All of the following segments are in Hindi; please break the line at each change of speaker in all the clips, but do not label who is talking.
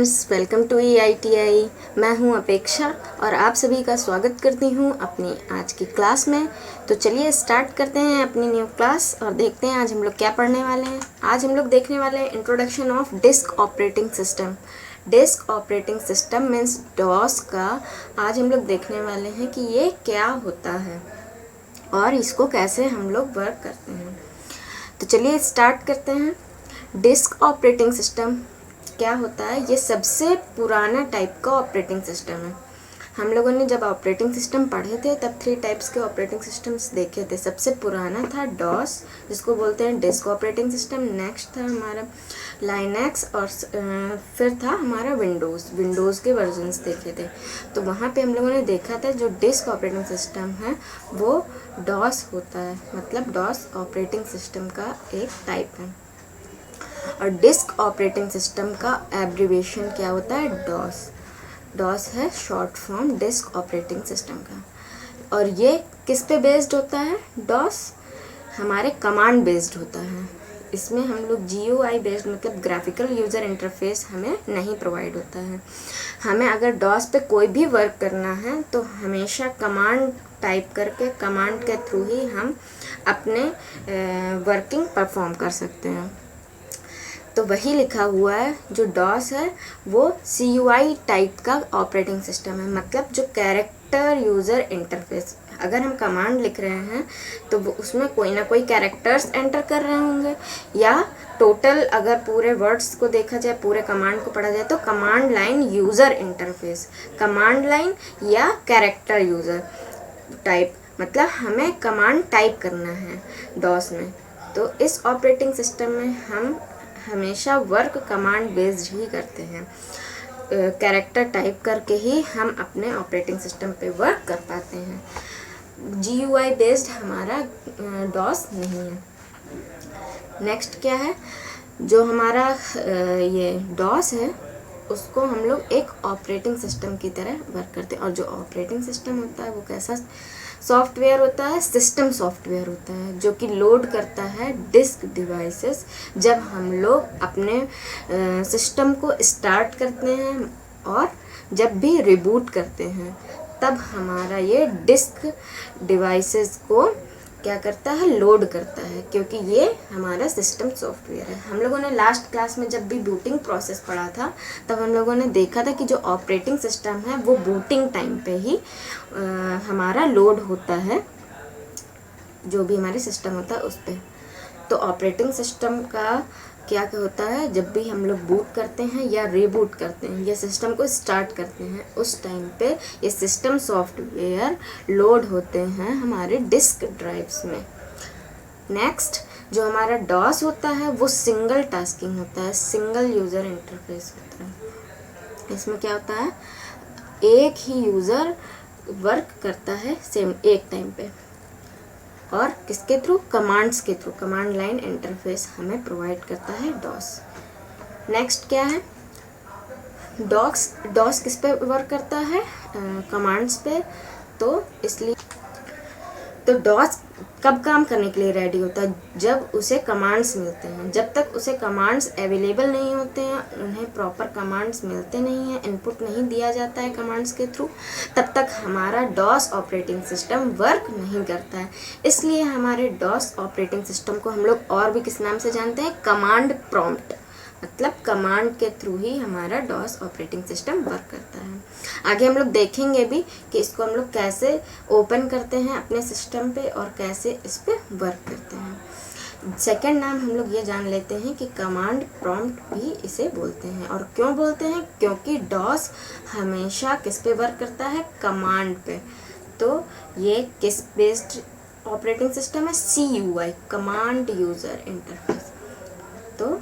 Welcome to EITI। मैं हूं अपेक्षा और आप सभी का स्वागत करती हूं अपनी आज की क्लास में। तो चलिए स्टार्ट करते हैं अपनी न्यू क्लास और देखते हैं आज हम लोग क्या पढ़ने वाले हैं। आज हम लोग देखने वाले हैं introduction of disk operating system. Disk operating system means DOS का आज हम लोग देखने वाले हैं कि ये क्या होता है और इसको कैसे हम लोग वर्क करते हैं। तो चलिए स्टार्ट करते हैं। डिस्क ऑपरेटिंग सिस्टम क्या होता है? ये सबसे पुराना टाइप का ऑपरेटिंग सिस्टम है। हम लोगों ने जब ऑपरेटिंग सिस्टम पढ़े थे तब 3 टाइप्स के ऑपरेटिंग सिस्टम्स देखे थे। सबसे पुराना था डॉस, जिसको बोलते हैं डिस्क ऑपरेटिंग सिस्टम। नेक्स्ट था हमारा लाइनक्स और फिर था हमारा विंडोज़ के वर्जन्स देखे थे। तो वहाँ पे हम लोगों ने देखा था जो डिस्क ऑपरेटिंग सिस्टम है वो डॉस होता है, मतलब डॉस ऑपरेटिंग सिस्टम का एक टाइप है। और डिस्क ऑपरेटिंग सिस्टम का एब्रीविएशन क्या होता है? डॉस। डॉस है short form disc operating system का। और ये किस पे बेस्ड होता है? डॉस हमारे कमांड बेस्ड होता है। इसमें हम लोग GUI बेस्ड मतलब ग्राफिकल यूज़र इंटरफेस हमें नहीं प्रोवाइड होता है। हमें अगर डॉस पे कोई भी वर्क करना है तो हमेशा कमांड टाइप करके कमांड के थ्रू ही हम अपने वर्किंग परफॉर्म कर सकते हैं। तो वही लिखा हुआ है जो डॉस है वो CUI टाइप का ऑपरेटिंग सिस्टम है, मतलब जो कैरेक्टर यूज़र इंटरफेस। अगर हम कमांड लिख रहे हैं तो वो उसमें कोई ना कोई कैरेक्टर्स एंटर कर रहे होंगे, या टोटल अगर पूरे वर्ड्स को देखा जाए, पूरे कमांड को पढ़ा जाए तो command line user interface, command line या कैरेक्टर यूज़र टाइप, मतलब हमें कमांड टाइप करना है डॉस में। तो इस ऑपरेटिंग सिस्टम में हम हमेशा वर्क कमांड बेस्ड ही करते हैं। कैरेक्टर टाइप करके ही हम अपने ऑपरेटिंग सिस्टम पे वर्क कर पाते हैं। GUI बेस्ड हमारा डॉस नहीं है। नेक्स्ट क्या है? जो हमारा ये डॉस है उसको हम लोग एक ऑपरेटिंग सिस्टम की तरह वर्क करते हैं। और जो ऑपरेटिंग सिस्टम होता है वो कैसा सॉफ्टवेयर होता है? सिस्टम सॉफ्टवेयर होता है जो कि लोड करता है डिस्क डिवाइसेस। जब हम लोग अपने सिस्टम को स्टार्ट करते हैं और जब भी रिबूट करते हैं तब हमारा ये डिस्क डिवाइसेस को क्या करता है? लोड करता है, क्योंकि ये हमारा सिस्टम सॉफ्टवेयर है। हम लोगों ने लास्ट क्लास में जब भी बूटिंग प्रोसेस पढ़ा था तब हम लोगों ने देखा था कि जो ऑपरेटिंग सिस्टम है वो बूटिंग टाइम पे ही हमारा लोड होता है, जो भी हमारे सिस्टम होता है उस पर। तो ऑपरेटिंग सिस्टम का क्या होता है? जब भी हम लोग बूट करते हैं या रीबूट करते हैं या सिस्टम को स्टार्ट करते हैं उस टाइम पे ये सिस्टम सॉफ्टवेयर लोड होते हैं हमारे डिस्क ड्राइव्स में। नेक्स्ट जो हमारा डॉस होता है वो सिंगल टास्किंग होता है, सिंगल यूज़र इंटरफेस होता है। इसमें क्या होता है? एक ही यूज़र वर्क करता है सेम एक टाइम पे, और किसके थ्रू? कमांड्स के थ्रू। कमांड लाइन इंटरफेस हमें प्रोवाइड करता है डॉस। नेक्स्ट क्या है? डॉस किस पे वर्क करता है? कमांड्स पे। तो इसलिए तो डॉस कब काम करने के लिए रेडी होता है? जब उसे कमांड्स मिलते हैं। जब तक उसे कमांड्स अवेलेबल नहीं होते हैं, उन्हें प्रॉपर कमांड्स मिलते नहीं हैं, इनपुट नहीं दिया जाता है कमांड्स के थ्रू, तब तक हमारा डॉस ऑपरेटिंग सिस्टम वर्क नहीं करता है। इसलिए हमारे डॉस ऑपरेटिंग सिस्टम को हम लोग और भी किस नाम से जानते हैं? कमांड प्रॉम्प्ट, मतलब कमांड के थ्रू ही हमारा डॉस ऑपरेटिंग सिस्टम वर्क करता है। आगे हम लोग देखेंगे भी कि इसको हम लोग कैसे ओपन करते हैं अपने सिस्टम पे और कैसे इस पे वर्क करते हैं। सेकंड नाम हम लोग ये जान लेते हैं कि कमांड प्रॉम्प्ट भी इसे बोलते हैं। और क्यों बोलते हैं? क्योंकि डॉस हमेशा किस पे वर्क करता है? कमांड पे। तो ये किस बेस्ड ऑपरेटिंग सिस्टम है? CUI, command user interface. तो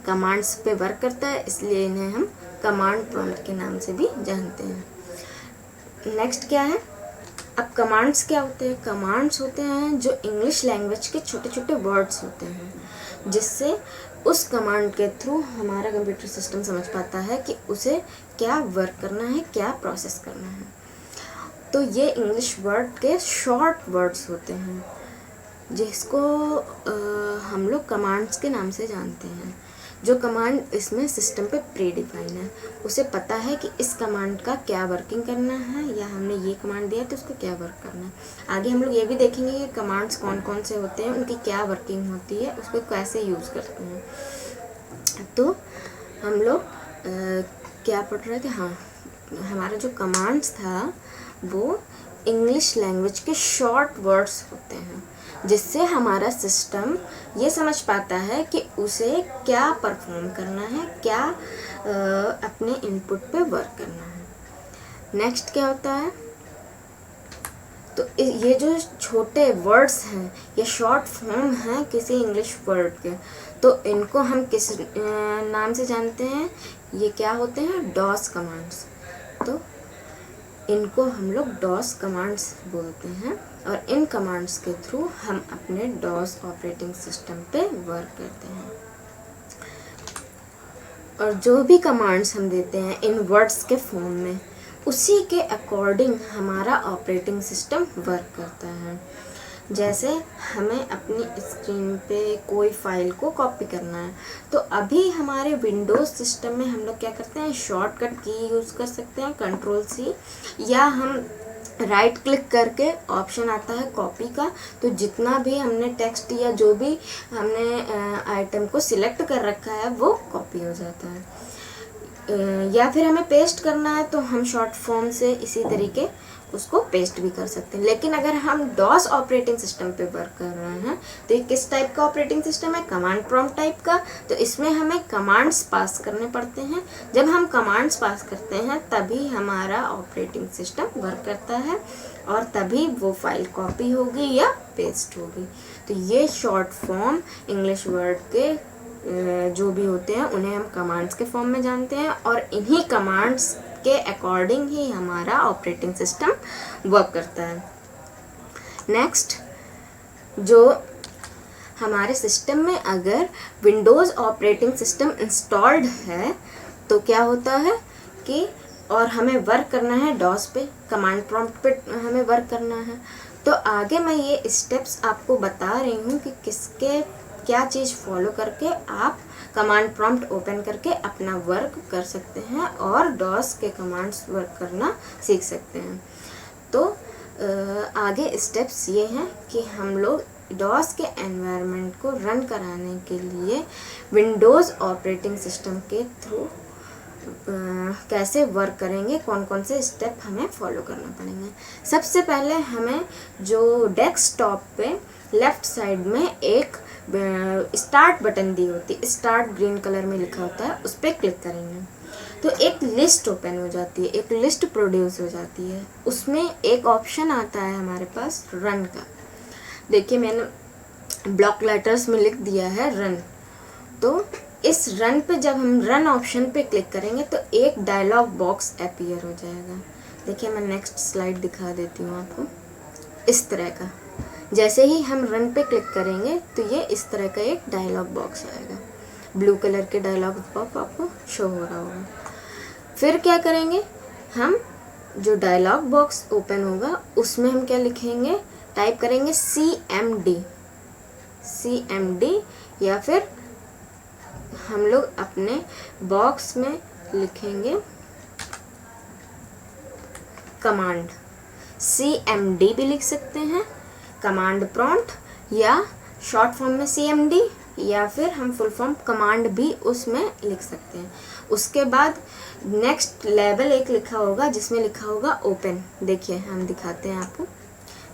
कमांड्स पे वर्क करता है, इसलिए इन्हें हम कमांड प्रॉम्प्ट के नाम से भी जानते हैं। नेक्स्ट क्या है? अब कमांड्स क्या होते हैं? कमांड्स होते हैं जो इंग्लिश लैंग्वेज के छोटे छोटे वर्ड्स होते हैं, जिससे उस कमांड के थ्रू हमारा कंप्यूटर सिस्टम समझ पाता है कि उसे क्या वर्क करना है, क्या प्रोसेस करना है। तो ये इंग्लिश वर्ड के शॉर्ट वर्ड्स होते हैं जिसको हम लोग कमांड्स के नाम से जानते हैं। जो कमांड इसमें सिस्टम पे प्री डिफाइन है, उसे पता है कि इस कमांड का क्या वर्किंग करना है, या हमने ये कमांड दिया तो उसको क्या वर्क करना है। आगे हम लोग ये भी देखेंगे कि कमांड्स कौन कौन से होते हैं, उनकी क्या वर्किंग होती है, उसको कैसे यूज़ करते हैं। तो हम लोग क्या पढ़ रहे थे, हाँ, हमारा जो कमांड्स था वो इंग्लिश लैंग्वेज के शॉर्ट वर्ड्स होते हैं, जिससे हमारा सिस्टम ये समझ पाता है कि उसे क्या परफॉर्म करना है, क्या अपने इनपुट पे वर्क करना है। नेक्स्ट क्या होता है, तो ये जो छोटे वर्ड्स हैं ये शॉर्ट फॉर्म हैं किसी इंग्लिश वर्ड के, तो इनको हम किस नाम से जानते हैं, ये क्या होते हैं, डॉस कमांड्स। तो इनको हम लोग डॉस कमांड्स बोलते हैं, और इन कमांड्स के थ्रू हम अपने डॉस ऑपरेटिंग सिस्टम पे वर्क करते हैं। और जो भी कमांड्स हम देते हैं इन वर्ड्स के फॉर्म में, उसी के अकॉर्डिंग हमारा ऑपरेटिंग सिस्टम वर्क करता है। जैसे हमें अपनी स्क्रीन पे कोई फाइल को कॉपी करना है, तो अभी हमारे विंडोज़ सिस्टम में हम लोग क्या करते हैं, शॉर्टकट की यूज़ कर सकते हैं Ctrl+C, या हम राइट क्लिक करके ऑप्शन आता है कॉपी का, तो जितना भी हमने टेक्स्ट या जो भी हमने आइटम को सिलेक्ट कर रखा है वो कॉपी हो जाता है। या फिर हमें पेस्ट करना है तो हम शॉर्ट फॉर्म से इसी तरीके उसको पेस्ट भी कर सकते हैं। लेकिन अगर हम डॉस ऑपरेटिंग सिस्टम पे वर्क कर रहे हैं तो ये किस टाइप का ऑपरेटिंग सिस्टम है, कमांड प्रॉम्प्ट टाइप का। तो इसमें हमें कमांड्स पास करने पड़ते हैं। जब हम कमांड्स पास करते हैं तभी हमारा ऑपरेटिंग सिस्टम वर्क करता है, और तभी वो फाइल कॉपी होगी या पेस्ट होगी। तो ये शॉर्ट फॉर्म इंग्लिश वर्ड के जो भी होते हैं उन्हें हम कमांड्स के फॉर्म में जानते हैं, और इन्हीं कमांड्स के अकॉर्डिंग ही हमारा ऑपरेटिंग सिस्टम वर्क करता है। नेक्स्ट, जो हमारे सिस्टम में अगर विंडोज़ ऑपरेटिंग सिस्टम इंस्टॉल्ड है तो क्या होता है कि, और हमें वर्क करना है डॉस पे, कमांड प्रॉम्प्ट पे हमें वर्क करना है, तो आगे मैं ये स्टेप्स आपको बता रही हूँ कि किसके क्या चीज़ फॉलो करके आप कमांड प्रॉम्प्ट ओपन करके अपना वर्क कर सकते हैं और डॉस के कमांड्स वर्क करना सीख सकते हैं। तो आगे स्टेप्स ये हैं कि हम लोग डॉस के एनवायरनमेंट को रन कराने के लिए विंडोज़ ऑपरेटिंग सिस्टम के थ्रू कैसे वर्क करेंगे, कौन कौन से स्टेप हमें फॉलो करना पड़ेंगे। सबसे पहले हमें जो डेस्कटॉप पे लेफ़्ट साइड में एक स्टार्ट बटन दी होती है, स्टार्ट ग्रीन कलर में लिखा होता है, उस पर क्लिक करेंगे तो एक लिस्ट ओपन हो जाती है, एक लिस्ट प्रोड्यूस हो जाती है। उसमें एक ऑप्शन आता है हमारे पास रन का। देखिए मैंने ब्लॉक लेटर्स में लिख दिया है रन। तो इस रन पे जब हम रन ऑप्शन पे क्लिक करेंगे तो एक डायलॉग बॉक्स अपीयर हो जाएगा। देखिए मैं नेक्स्ट स्लाइड दिखा देती हूँ आपको। इस तरह का जैसे ही हम रन पे क्लिक करेंगे तो ये इस तरह का एक डायलॉग बॉक्स आएगा। ब्लू कलर के डायलॉग बॉक्स आपको शो हो रहा होगा। फिर क्या करेंगे, हम जो डायलॉग बॉक्स ओपन होगा उसमें हम क्या लिखेंगे, टाइप करेंगे CMD, या फिर हम लोग अपने बॉक्स में लिखेंगे कमांड। CMD भी लिख सकते हैं, कमांड प्रॉम्प्ट, या शॉर्ट फॉर्म में CMD, या फिर हम फुल फॉर्म कमांड भी उसमें लिख सकते हैं। उसके बाद नेक्स्ट लेवल एक लिखा होगा जिसमें लिखा होगा ओपन। देखिए हम दिखाते हैं आपको।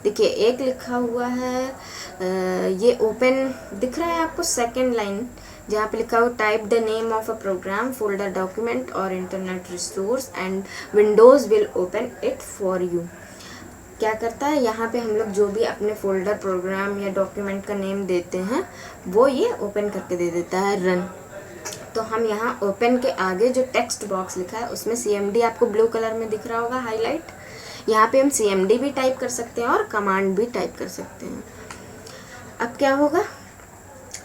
देखिए एक लिखा हुआ है ये ओपन दिख रहा है आपको, सेकंड लाइन जहाँ पे लिखा हुआ type the name of a program, folder, document और internet resource and Windows will open it for you. क्या करता है, यहाँ पे हम लोग जो भी अपने फोल्डर, प्रोग्राम या डॉक्यूमेंट का नेम देते हैं वो ये ओपन करके दे देता है रन। तो हम यहाँ ओपन के आगे जो टेक्स्ट बॉक्स लिखा है उसमें CMD आपको ब्लू कलर में दिख रहा होगा हाईलाइट, यहाँ पे हम CMD भी टाइप कर सकते हैं और कमांड भी टाइप कर सकते हैं। अब क्या होगा,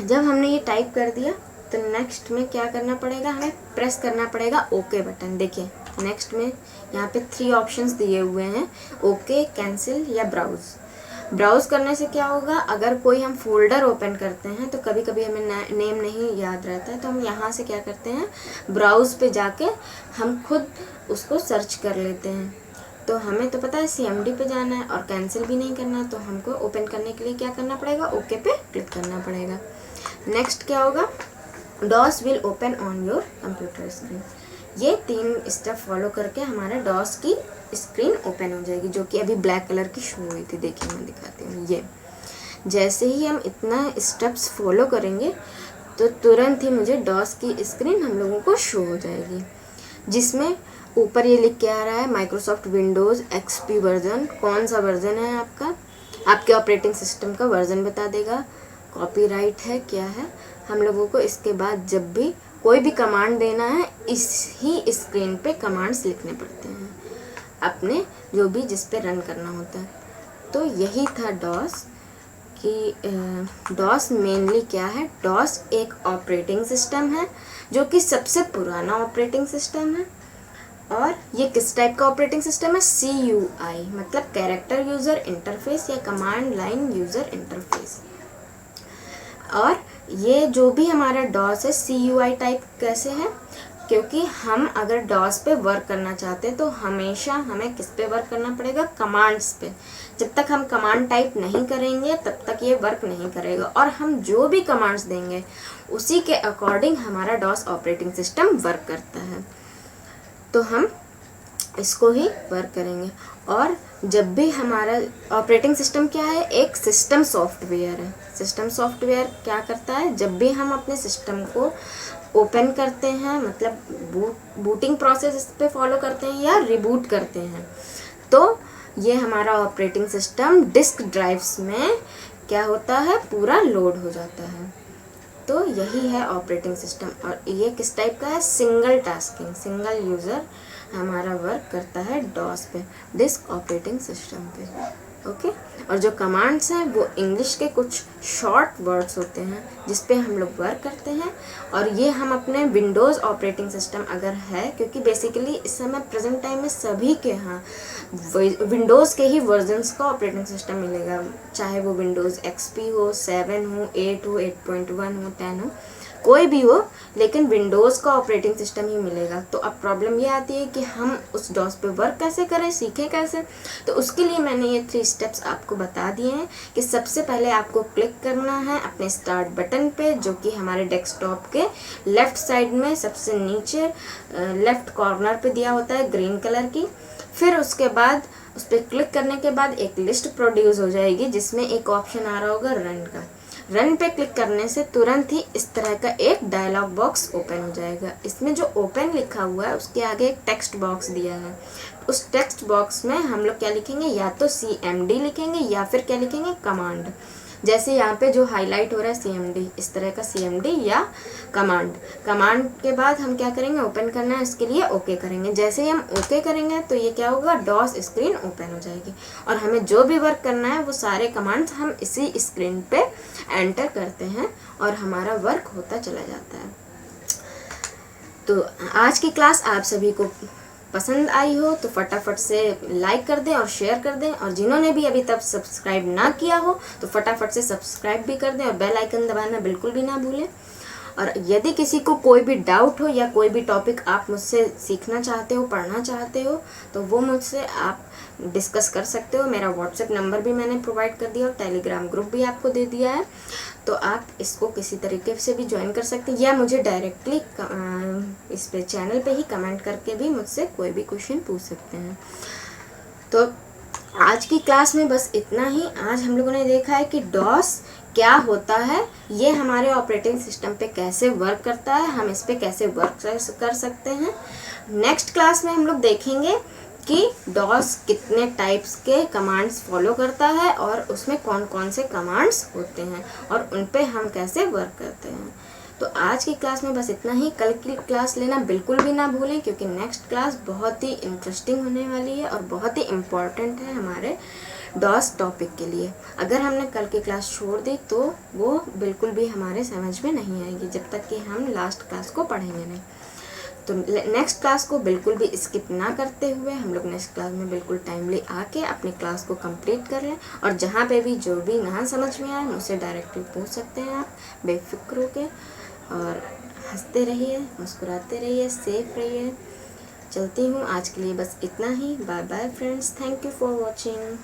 जब हमने ये टाइप कर दिया तो नेक्स्ट में क्या करना पड़ेगा, हमें प्रेस करना पड़ेगा ओके बटन। देखिए नेक्स्ट में यहाँ पे 3 ऑप्शंस दिए हुए हैं, ओके, कैंसिल या ब्राउज। ब्राउज़ करने से क्या होगा, अगर कोई हम फोल्डर ओपन करते हैं तो कभी कभी हमें नेम नहीं याद रहता है, तो हम यहाँ से क्या करते हैं, ब्राउज़ पे जाके हम खुद उसको सर्च कर लेते हैं। तो हमें तो पता है CMD पे जाना है और कैंसिल भी नहीं करना, तो हमको ओपन करने के लिए क्या करना पड़ेगा, ओके पे क्लिक करना पड़ेगा। नेक्स्ट क्या होगा, DOS will open on your computer screen. ये 3 स्टेप फॉलो करके हमारे DOS की स्क्रीन ओपन हो जाएगी, जो कि अभी ब्लैक कलर की शो हुई थी। देखिए मैं दिखाती हूँ। ये जैसे ही हम इतना स्टेप्स फॉलो करेंगे तो तुरंत ही मुझे DOS की स्क्रीन हम लोगों को शो हो जाएगी, जिसमें ऊपर ये लिख के आ रहा है माइक्रोसॉफ्ट विंडोज़ XP वर्जन। कौन सा वर्जन है आपका, आपके ऑपरेटिंग सिस्टम का वर्जन बता देगा, कॉपीराइट है क्या है हम लोगों को। इसके बाद जब भी कोई भी कमांड देना है, इस ही स्क्रीन पे कमांड्स लिखने पड़ते हैं अपने, जो भी जिस पे रन करना होता है। तो यही था DOS कि DOS मेनली क्या है, DOS एक ऑपरेटिंग सिस्टम है जो कि सबसे पुराना ऑपरेटिंग सिस्टम है। और ये किस टाइप का ऑपरेटिंग सिस्टम है, CUI मतलब कैरेक्टर यूज़र इंटरफेस या कमांड लाइन यूज़र इंटरफेस। और ये जो भी हमारा DOS है CUI टाइप कैसे है, क्योंकि हम अगर DOS पे वर्क करना चाहते हैं तो हमेशा हमें किस पे वर्क करना पड़ेगा, कमांड्स पे। जब तक हम कमांड टाइप नहीं करेंगे तब तक ये वर्क नहीं करेगा, और हम जो भी कमांड्स देंगे उसी के अकॉर्डिंग हमारा DOS ऑपरेटिंग सिस्टम वर्क करता है। तो हम इसको ही वर्क करेंगे। और जब भी हमारा ऑपरेटिंग सिस्टम क्या है, एक सिस्टम सॉफ्टवेयर है। सिस्टम सॉफ्टवेयर क्या करता है, जब भी हम अपने सिस्टम को ओपन करते हैं, मतलब बूटिंग प्रोसेस इस पे फॉलो करते हैं या रिबूट करते हैं, तो ये हमारा ऑपरेटिंग सिस्टम डिस्क ड्राइव्स में क्या होता है, पूरा लोड हो जाता है। तो यही है ऑपरेटिंग सिस्टम। और ये किस टाइप का है, सिंगल टास्किंग, सिंगल यूज़र हमारा वर्क करता है DOS पे, डिस्क ऑपरेटिंग सिस्टम पे। ओके। और जो कमांड्स हैं वो इंग्लिश के कुछ शॉर्ट वर्ड्स होते हैं जिस पे हम लोग वर्क करते हैं। और ये हम अपने विंडोज़ ऑपरेटिंग सिस्टम अगर है, क्योंकि बेसिकली इस समय प्रेजेंट टाइम में सभी के यहाँ विंडोज़ के ही वर्जन्स का ऑपरेटिंग सिस्टम मिलेगा, चाहे वो विंडोज़ XP हो, 7 हो, 8 हो, 8.1 हो, 10 हो, कोई भी हो, लेकिन विंडोज़ का ऑपरेटिंग सिस्टम ही मिलेगा। तो अब प्रॉब्लम ये आती है कि हम उस DOS पे वर्क कैसे करें, सीखें कैसे। तो उसके लिए मैंने ये 3 स्टेप्स आपको बता दिए हैं कि सबसे पहले आपको क्लिक करना है अपने स्टार्ट बटन पे, जो कि हमारे डेस्कटॉप के लेफ़्ट साइड में सबसे नीचे लेफ़्ट कॉर्नर पे दिया होता है ग्रीन कलर की। फिर उसके बाद उस पर क्लिक करने के बाद एक लिस्ट प्रोड्यूस हो जाएगी जिसमें एक ऑप्शन आ रहा होगा रन का। रन पे क्लिक करने से तुरंत ही इस तरह का एक डायलॉग बॉक्स ओपन हो जाएगा। इसमें जो ओपन लिखा हुआ है उसके आगे एक टेक्स्ट बॉक्स दिया है। उस टेक्स्ट बॉक्स में हम लोग क्या लिखेंगे, या तो CMD लिखेंगे या फिर क्या लिखेंगे, कमांड। जैसे यहाँ पे जो हाईलाइट हो रहा है CMD, इस तरह का CMD या कमांड। कमांड के बाद हम क्या करेंगे, ओपन करना है, इसके लिए ओके करेंगे। जैसे ही हम ओके करेंगे तो ये क्या होगा, DOS स्क्रीन ओपन हो जाएगी और हमें जो भी वर्क करना है वो सारे कमांड्स हम इसी स्क्रीन पे एंटर करते हैं और हमारा वर्क होता चला जाता है। तो आज की क्लास आप सभी को पसंद आई हो तो फटाफट से लाइक कर दें और शेयर कर दें, और जिन्होंने भी अभी तक सब्सक्राइब ना किया हो तो फटाफट से सब्सक्राइब भी कर दें और बेल आइकन दबाना बिल्कुल भी ना भूलें। और यदि किसी को कोई भी डाउट हो या कोई भी टॉपिक आप मुझसे सीखना चाहते हो, पढ़ना चाहते हो, तो वो मुझसे आप डिस्कस कर सकते हो। मेरा व्हाट्सएप नंबर भी मैंने प्रोवाइड कर दिया और टेलीग्राम ग्रुप भी आपको दे दिया है, तो आप इसको किसी तरीके से भी ज्वाइन कर सकते हैं या मुझे डायरेक्टली इस पे चैनल पे ही कमेंट करके भी मुझसे कोई भी क्वेश्चन पूछ सकते हैं। तो आज की क्लास में बस इतना ही। आज हम लोगों ने देखा है कि DOS क्या होता है, ये हमारे ऑपरेटिंग सिस्टम पे कैसे वर्क करता है, हम इस पे कैसे वर्क कर सकते हैं। नेक्स्ट क्लास में हम लोग देखेंगे कि DOS कितने टाइप्स के कमांड्स फॉलो करता है और उसमें कौन कौन से कमांड्स होते हैं और उन पे हम कैसे वर्क करते हैं। तो आज की क्लास में बस इतना ही। कल की क्लास लेना बिल्कुल भी ना भूलें, क्योंकि नेक्स्ट क्लास बहुत ही इंटरेस्टिंग होने वाली है और बहुत ही इम्पॉर्टेंट है हमारे DOS टॉपिक के लिए। अगर हमने कल की क्लास छोड़ दी तो वो बिल्कुल भी हमारे समझ में नहीं आएगी जब तक कि हम लास्ट क्लास को पढ़ेंगे नहीं। तो नेक्स्ट क्लास को बिल्कुल भी स्किप ना करते हुए हम लोग नेक्स्ट क्लास में बिल्कुल टाइमली आके अपनी क्लास को कंप्लीट कर लें। और जहाँ पे भी जो भी ना समझ में आए मुझसे डायरेक्टली पूछ सकते हैं आप बेफिक्र होके। और हंसते रहिए, मुस्कुराते रहिए, सेफ रहिए। चलती हूँ, आज के लिए बस इतना ही। Bye bye friends, thank you for watching.